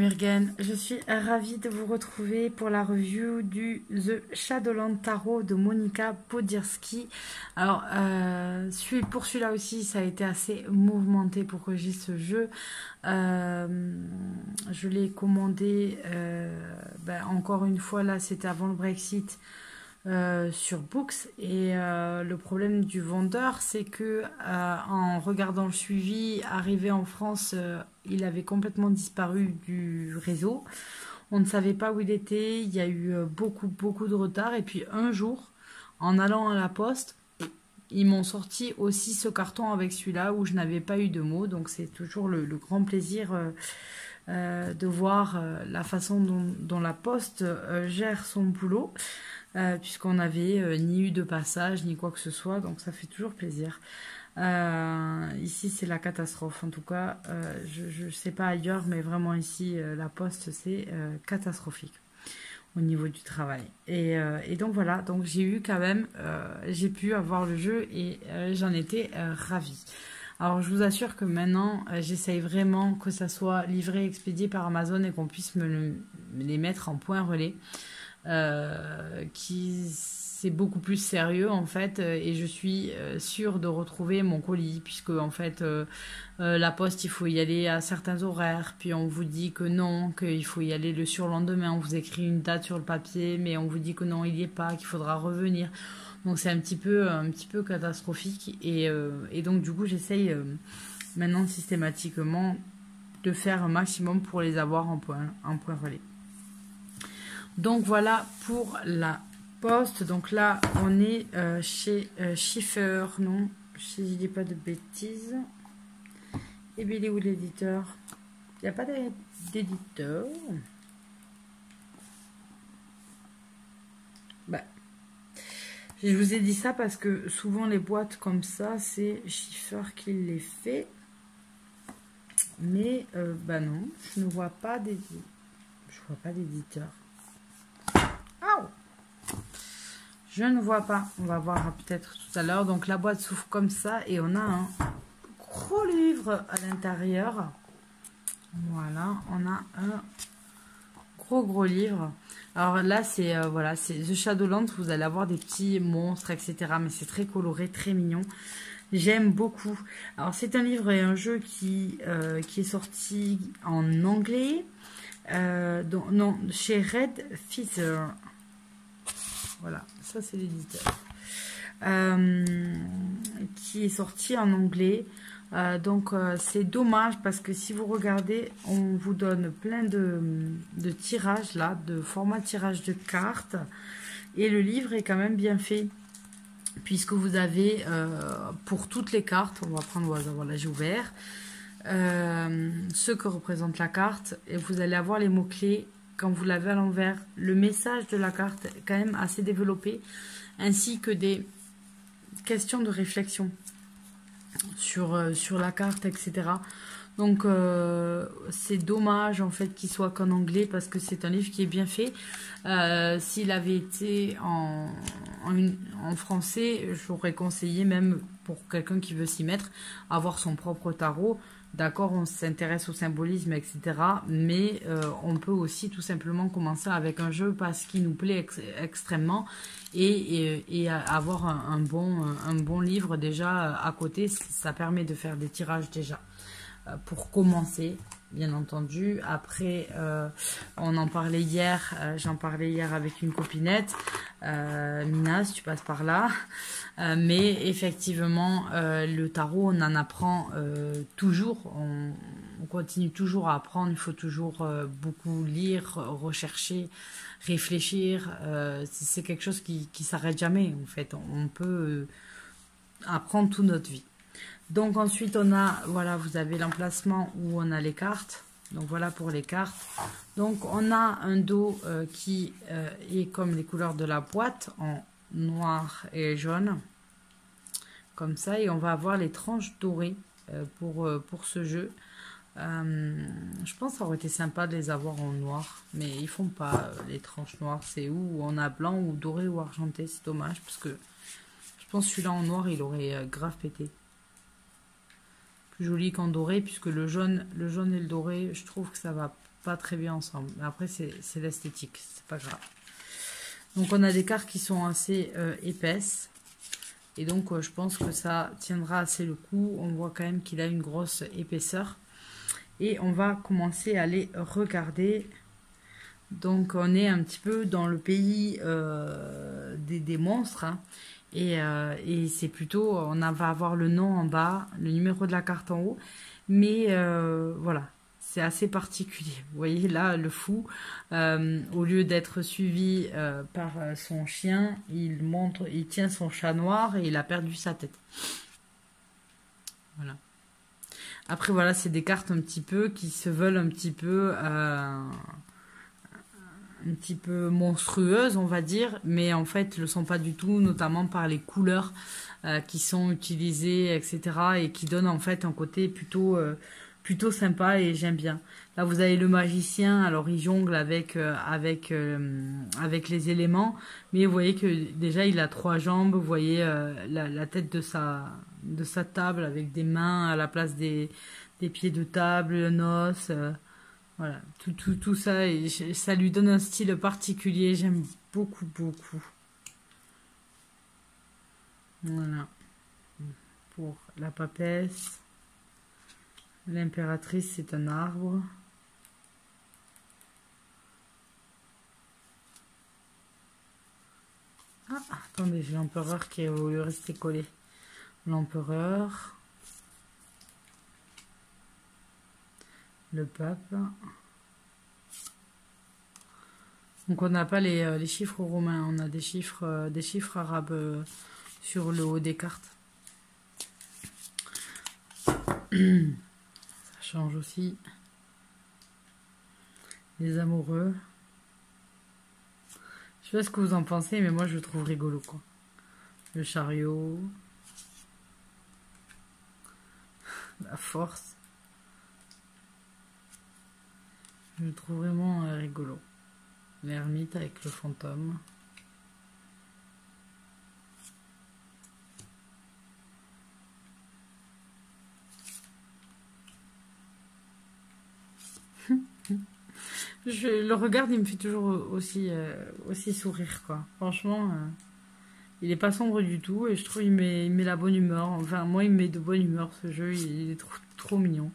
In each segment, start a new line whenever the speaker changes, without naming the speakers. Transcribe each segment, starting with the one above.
Murgen, je suis ravie de vous retrouver pour la review du The Shadowland Tarot de Monika Podirski. Alors, pour celui-là aussi, ça a été assez mouvementé pour que j'ai ce jeu. Je l'ai commandé, encore une fois, là, c'était avant le Brexit. Sur Books et le problème du vendeur c'est que en regardant le suivi arrivé en France il avait complètement disparu du réseau, on ne savait pas où il était, il y a eu beaucoup de retard et puis un jour en allant à la poste ils m'ont sorti aussi ce carton avec celui-là où je n'avais pas eu de mots, donc c'est toujours le grand plaisir de voir la façon dont la poste gère son boulot. Puisqu'on n'avait ni eu de passage ni quoi que ce soit, donc ça fait toujours plaisir. Ici c'est la catastrophe, en tout cas je ne sais pas ailleurs, mais vraiment ici la poste c'est catastrophique au niveau du travail. Et donc voilà, donc j'ai eu quand même, j'ai pu avoir le jeu et j'en étais ravie. Alors je vous assure que maintenant j'essaye vraiment que ça soit livré, expédié par Amazon et qu'on puisse me les mettre en point relais. Qui c'est beaucoup plus sérieux en fait et je suis sûre de retrouver mon colis puisque en fait la poste il faut y aller à certains horaires, puis on vous dit que non, qu'il faut y aller le surlendemain, on vous écrit une date sur le papier mais on vous dit que non il n'y est pas, qu'il faudra revenir, donc c'est un petit peu catastrophique et donc du coup j'essaye maintenant systématiquement de faire un maximum pour les avoir en point relais. Donc voilà pour la poste. Donc là, on est chez Schiffer, non, si je dis pas de bêtises. Et bien, il est où l'éditeur? Il n'y a pas d'éditeur. Bah, je vous ai dit ça parce que souvent les boîtes comme ça, c'est Schiffer qui les fait. Mais bah non, je ne vois pas d'éditeur. Je ne vois pas. On va voir peut-être tout à l'heure. Donc la boîte s'ouvre comme ça et on a un gros livre à l'intérieur. Voilà, on a un gros livre. Alors là c'est voilà, c'est The Shadowland. Vous allez avoir des petits monstres, etc. Mais c'est très coloré, très mignon. J'aime beaucoup. Alors c'est un livre et un jeu qui est sorti en anglais. Non, chez Red Feather. Voilà, ça c'est l'éditeur qui est sorti en anglais. Donc c'est dommage parce que si vous regardez, on vous donne plein de tirages là, de format tirage de cartes. Et le livre est quand même bien fait. Puisque vous avez pour toutes les cartes, on va prendre au hasard, voilà, j'ai ouvert. Ce que représente la carte. Et vous allez avoir les mots-clés. Quand vous l'avez à l'envers, le message de la carte est quand même assez développé, ainsi que des questions de réflexion sur la carte, etc. Donc c'est dommage en fait qu'il soit qu'en anglais parce que c'est un livre qui est bien fait. S'il avait été en français, j'aurais conseillé, même pour quelqu'un qui veut s'y mettre, avoir son propre tarot. D'accord, on s'intéresse au symbolisme, etc. Mais on peut aussi tout simplement commencer avec un jeu parce qu'il nous plaît extrêmement et avoir un bon livre déjà à côté. Ça permet de faire des tirages déjà pour commencer, bien entendu. Après, on en parlait hier, j'en parlais hier avec une copinette. Mina, si tu passes par là. Mais effectivement, le tarot, on en apprend toujours. On continue toujours à apprendre. Il faut toujours beaucoup lire, rechercher, réfléchir. C'est quelque chose qui s'arrête jamais, en fait. On peut apprendre toute notre vie. Donc ensuite, on a, voilà, vous avez l'emplacement où on a les cartes. Donc voilà pour les cartes. Donc on a un dos qui est comme les couleurs de la boîte, en noir et jaune. Comme ça, et on va avoir les tranches dorées pour ce jeu. Je pense que ça aurait été sympa de les avoir en noir, mais ils font pas les tranches noires. C'est où on a blanc ou doré ou argenté. C'est dommage parce que je pense que celui-là en noir, il aurait grave pété. Plus joli qu'en doré, puisque le jaune et le doré, je trouve que ça va pas très bien ensemble. Mais après, c'est l'esthétique, c'est pas grave. Donc, on a des cartes qui sont assez épaisses. Et donc, je pense que ça tiendra assez le coup. On voit quand même qu'il a une grosse épaisseur. Et on va commencer à les regarder. Donc, on est un petit peu dans le pays des monstres. Hein. Et c'est plutôt, va avoir le nom en bas, le numéro de la carte en haut. Mais voilà, c'est assez particulier. Vous voyez là, le fou, au lieu d'être suivi par son chien, il tient son chat noir et il a perdu sa tête. Voilà. Après, voilà, c'est des cartes un petit peu qui se veulent un petit peu monstrueuses, on va dire, mais en fait, ne le sont pas du tout, notamment par les couleurs qui sont utilisées, etc., et qui donnent en fait un côté plutôt sympa et j'aime bien. Là, vous avez le magicien, alors il jongle avec les éléments, mais vous voyez que déjà il a 3 jambes, vous voyez la tête de sa table avec des mains à la place des pieds de table, un os, voilà, tout ça, et ça lui donne un style particulier, j'aime beaucoup, beaucoup. Voilà, pour la papesse. L'impératrice, c'est un arbre. Ah, attendez, j'ai l'empereur qui a voulu rester collé. L'empereur. Le pape. Donc on n'a pas les chiffres romains, on a des chiffres arabes sur le haut des cartes. Ça change aussi. Les amoureux. Je sais pas ce que vous en pensez, mais moi je le trouve rigolo, quoi. Le chariot. La force. Je le trouve vraiment rigolo. L'ermite avec le fantôme. Je le regarde, il me fait toujours aussi sourire, quoi. Franchement, il est pas sombre du tout et je trouve il met la bonne humeur. Enfin, moi, il me met de bonne humeur ce jeu, il est trop mignon.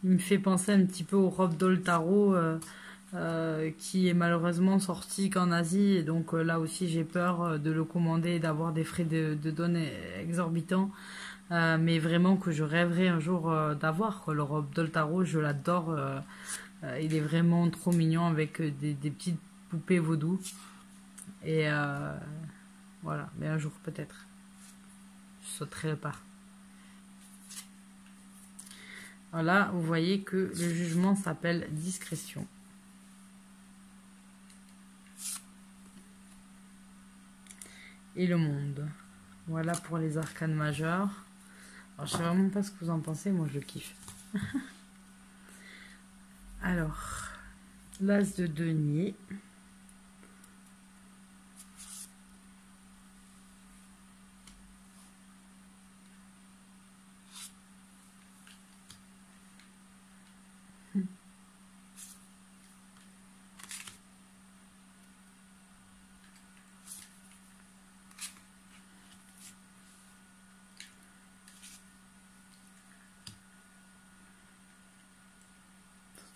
Il me fait penser un petit peu au Rob Doltaro qui est malheureusement sorti qu'en Asie. Et donc là aussi, j'ai peur de le commander et d'avoir des frais de donne exorbitants. Mais vraiment que je rêverais un jour d'avoir. Le Rob Doltaro, je l'adore. Il est vraiment trop mignon avec des petites poupées vaudou. Et voilà, mais un jour peut-être. Je sauterai le pas. Voilà, vous voyez que le jugement s'appelle discrétion. Et le monde. Voilà pour les arcanes majeures. Alors, je sais vraiment pas ce que vous en pensez, moi je kiffe. Alors, l'as de denier.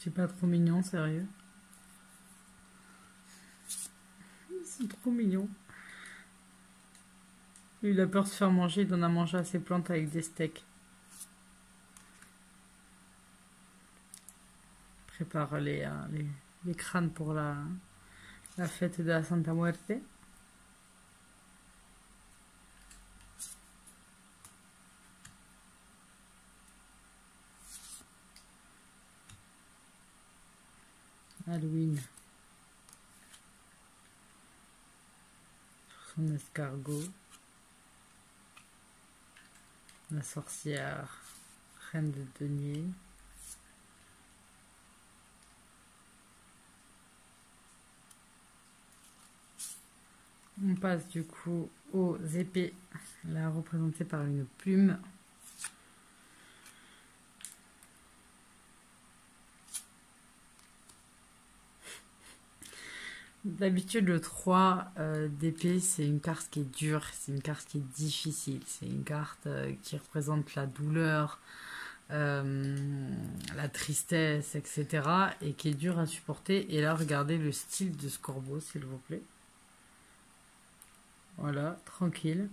C'est pas trop mignon, sérieux. Ils sont trop mignons. Il a peur de se faire manger, il donne à manger à ses plantes avec des steaks. Prépare les crânes pour la fête de la Santa Muerte. Halloween. Sur son escargot. La sorcière. Reine de denier. On passe du coup aux épées. Là représentée par une plume. D'habitude, le 3 d'épée, c'est une carte qui est dure, c'est une carte qui est difficile, c'est une carte qui représente la douleur, la tristesse, etc. et qui est dure à supporter. Et là, regardez le style de ce corbeau, s'il vous plaît. Voilà, tranquille.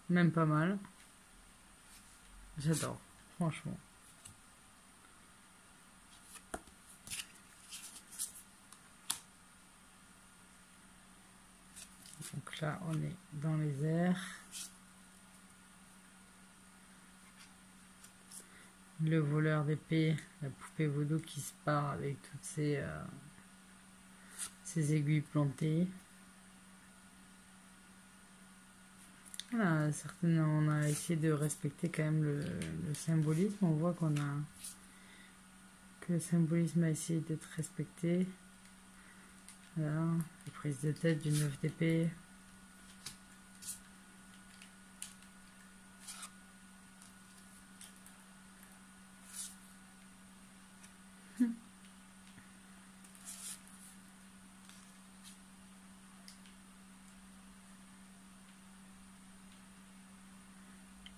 Même pas mal. J'adore, franchement. Donc là, on est dans les airs. Le voleur d'épée, la poupée vaudou qui se part avec toutes ces aiguilles plantées. Voilà, certainement, on a essayé de respecter quand même le symbolisme. On voit que le symbolisme a essayé d'être respecté. Voilà, la prise de tête du 9 d'épée.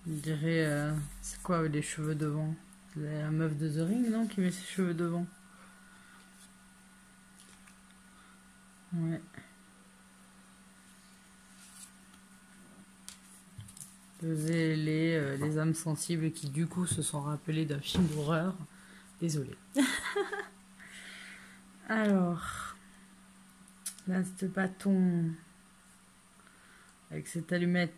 Je dirais, c'est quoi avec les cheveux devant? La meuf de The Ring, non, qui met ses cheveux devant. Ouais. Les âmes sensibles qui du coup se sont rappelées d'un film d'horreur. Désolée. Alors, là, ce bâton avec cette allumette.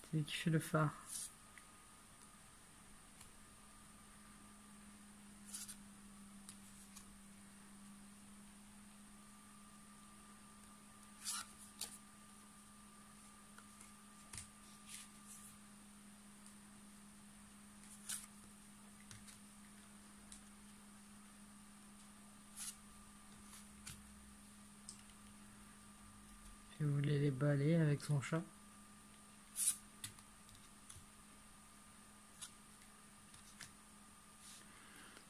C'est lui qui fait le phare. Je voulais les balayer avec son chat.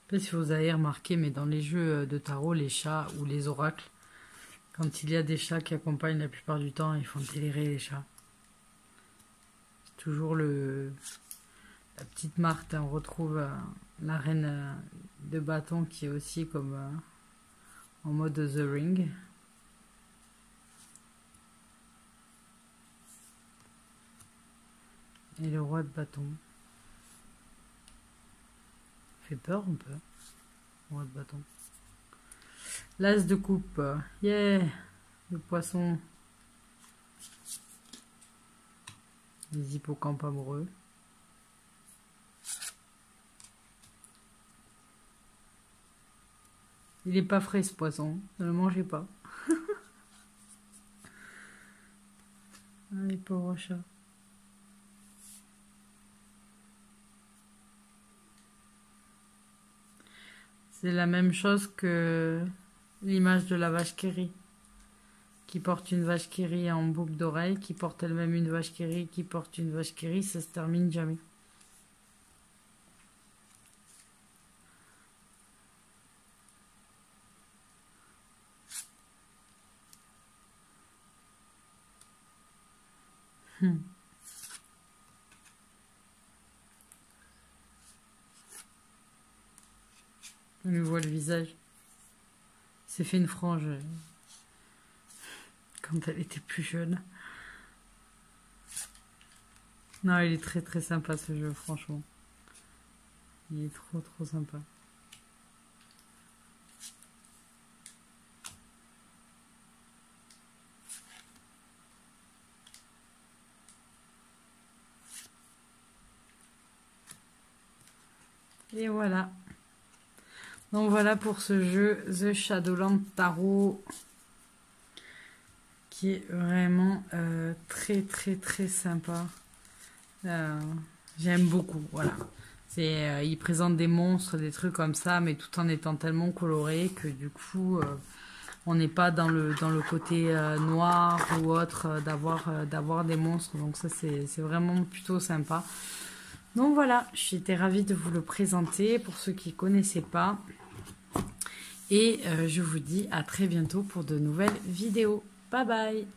Je ne sais pas si vous avez remarqué, mais dans les jeux de tarot, les chats ou les oracles, quand il y a des chats qui accompagnent la plupart du temps, ils font délirer les chats. C'est toujours la petite Marthe. On retrouve la reine de bâton qui est aussi comme en mode The Ring. Et le roi de bâton. Fait peur un peu. Roi de bâton. L'as de coupe. Yeah. Le poisson. Les hippocampes amoureux. Il est pas frais ce poisson. Ne le mangez pas. Ah, les pauvres chats. C'est la même chose que l'image de la vache qui rit. Qui porte une vache qui rit en boucle d'oreille, qui porte elle-même une vache qui rit, qui porte une vache qui rit, ça se termine jamais. On lui voit le visage. Il s'est fait une frange quand elle était plus jeune. Non, il est très très sympa ce jeu, franchement. Il est trop trop sympa. Et voilà. Donc voilà pour ce jeu The Shadowland Tarot qui est vraiment très très très sympa. J'aime beaucoup, voilà. Il présente des monstres, des trucs comme ça, mais tout en étant tellement coloré que du coup, on n'est pas dans le côté noir ou autre, d'avoir des monstres. Donc ça, c'est vraiment plutôt sympa. Donc voilà, j'étais ravie de vous le présenter pour ceux qui ne connaissaient pas. Et je vous dis à très bientôt pour de nouvelles vidéos. Bye bye!